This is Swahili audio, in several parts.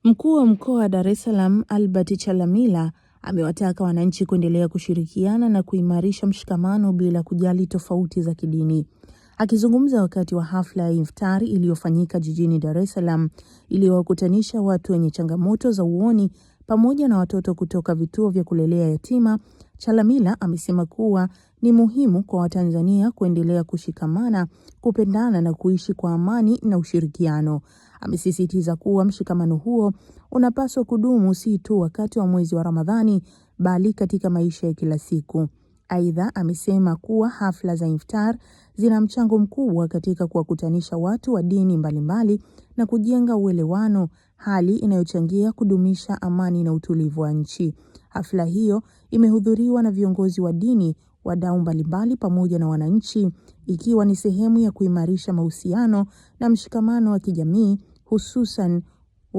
Mkuu wa Mkoa wa Dar es Salaam Albert Chalamila amewataka wananchi kuendelea kushirikiana na kuimarisha mshikamano bila kujali tofauti za kidini. Akizungumza wakati wa hafla ya iftari iliyofanyika jijini Dar es Salaam iliyowakutanisha watu wenye changamoto za uoni pamoja na watoto kutoka vituo vya kulelea yatima, Chalamila amesema kuwa ni muhimu kwa Watanzania kuendelea kushikamana, kupendana na kuishi kwa amani na ushirikiano. Amesisitiza kuwa mshikamano huo unapaswa kudumu si tu wakati wa mwezi wa Ramadhani bali katika maisha ya kila siku. Aidha, amesema kuwa hafla za iftar zina mchango mkubwa katika kuwakutanisha watu wa dini mbalimbali na kujenga uelewano, hali inayochangia kudumisha amani na utulivu wa nchi. Hafla hiyo imehudhuriwa na viongozi wa dini, wadau mbalimbali pamoja na wananchi, ikiwa ni sehemu ya kuimarisha mahusiano na mshikamano wa kijamii, hususan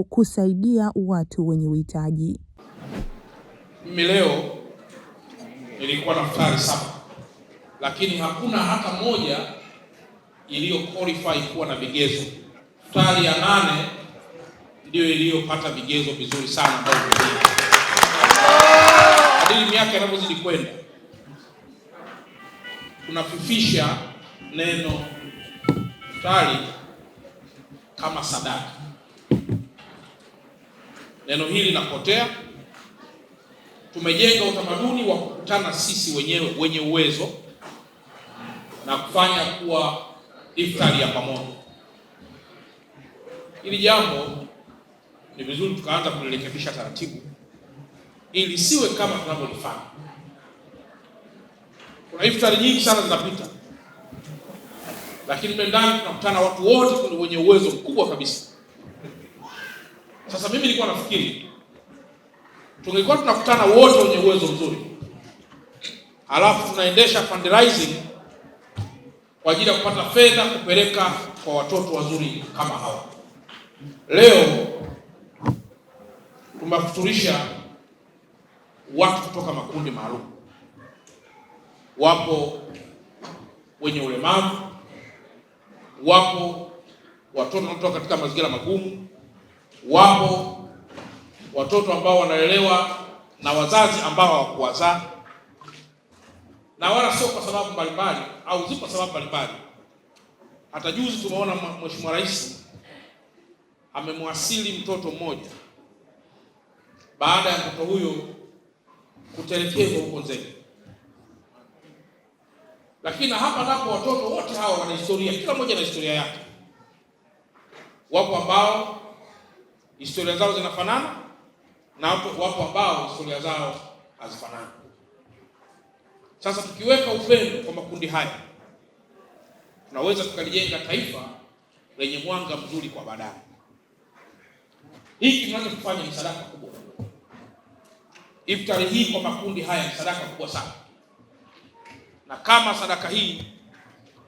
kusaidia watu wenye uhitaji. Mimi leo nilikuwa na iftari 7, lakini hakuna hata moja iliyo qualify kuwa na vigezo. Iftari ya 8 ndio iliyopata vigezo vizuri sana ambavyo kadiri miaka inavyozidi kwenda tunafifisha neno iftari kama sadaka. Neno hili linapotea. Tumejenga utamaduni wa kukutana sisi wenyewe wenye uwezo na kufanya kuwa iftari ya pamoja. Hili jambo ni vizuri tukaanza kulirekebisha taratibu ili siwe kama tunavyolifanya. Kuna iftari nyingi sana zinapita, lakini ndani tunakutana watu wote wenye uwezo mkubwa kabisa. Sasa mimi nilikuwa nafikiri tungekuwa tunakutana wote wenye uwezo mzuri, halafu tunaendesha fundraising kwa ajili ya kupata fedha kupeleka kwa watoto wazuri kama hawa. Leo tumefuturisha watu kutoka makundi maalum. Wapo wenye ulemavu, wapo watoto kutoka katika mazingira magumu, wapo watoto ambao wanalelewa na wazazi ambao hawakuwazaa, na wala sio kwa sababu mbalimbali au zipo sababu mbalimbali. Hata juzi tumeona Mheshimiwa Rais amemwasili mtoto mmoja baada ya mtoto huyo kutelekezwa huko Nzega. Lakini hapa napo watoto wote hawa wana historia, kila mmoja na historia yake. Wapo ambao historia zao zinafanana na wapo ambao historia zao hazifanani. Sasa tukiweka upendo kwa makundi haya, tunaweza tukalijenga taifa lenye mwanga mzuri kwa baadaye. Hiki tunachofanya ni sadaka kubwa. Iftari hii kwa makundi haya ni sadaka kubwa sana. Na kama sadaka hii,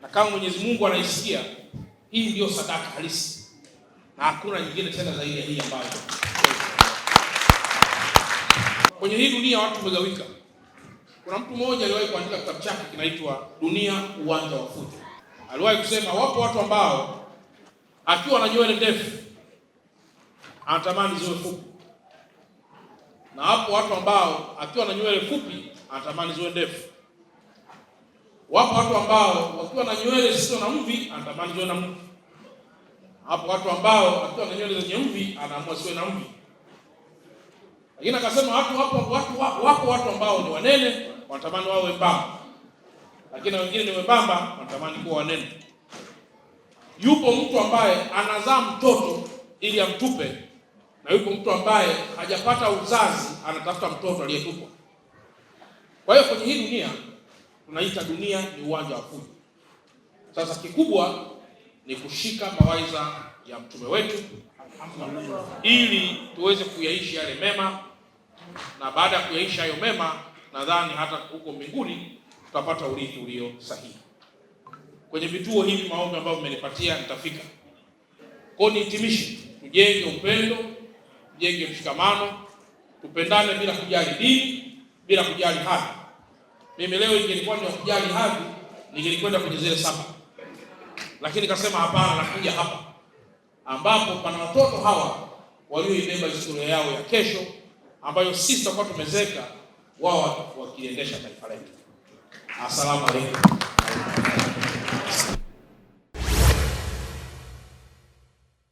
na kama Mwenyezi Mungu anaisikia, hii ndio sadaka halisi. Na hakuna nyingine tena zaidi ya hii ambayo. Kwenye hii dunia watu wamegawika. Kuna mtu mmoja aliwahi kuandika kitabu chake kinaitwa Dunia Uwanja wa Fujo. Aliwahi kusema wapo watu ambao akiwa na nywele ndefu anatamani ziwe fupi. Na hapo watu ambao akiwa na nywele fupi anatamani ziwe ndefu. Wapo watu ambao wakiwa na nywele zisizo na mvi anatamani ziwe na mvi. Hapo watu ambao akiwa na nywele zenye mvi anaamua siwe na mvi. Lakini akasema wapo watu ambao ni wanene wanatamani wawe wembamba. Lakini wengine ni wembamba wanatamani kuwa wanene. Yupo mtu ambaye anazaa mtoto ili amtupe, na yupo mtu ambaye hajapata uzazi anatafuta mtoto aliyetupwa. Kwa hiyo kwenye hii dunia tunaita dunia ni uwanja wa fujo. Sasa kikubwa ni kushika mawaidha ya mtume wetu ili tuweze kuyaishi yale mema, na baada ya kuyaishi hayo mema, nadhani hata huko mbinguni tutapata urithi ulio sahihi. Kwenye vituo hivi maombi ambayo mmenipatia nitafika. Kwa nihitimishe, tujenge upendo, tujenge mshikamano, tupendane bila kujali dini, bila kujali hadhi. Mimi leo ingelikuwa ni kujali hadhi, ningelikwenda kwenye zile 7. Lakini nikasema hapana, nakuja hapa ambapo pana watoto hawa walioibeba historia yao ya kesho, ambayo sisi tutakuwa tumezeka, wao wakiendesha taifa letu. Asalamu alaykum.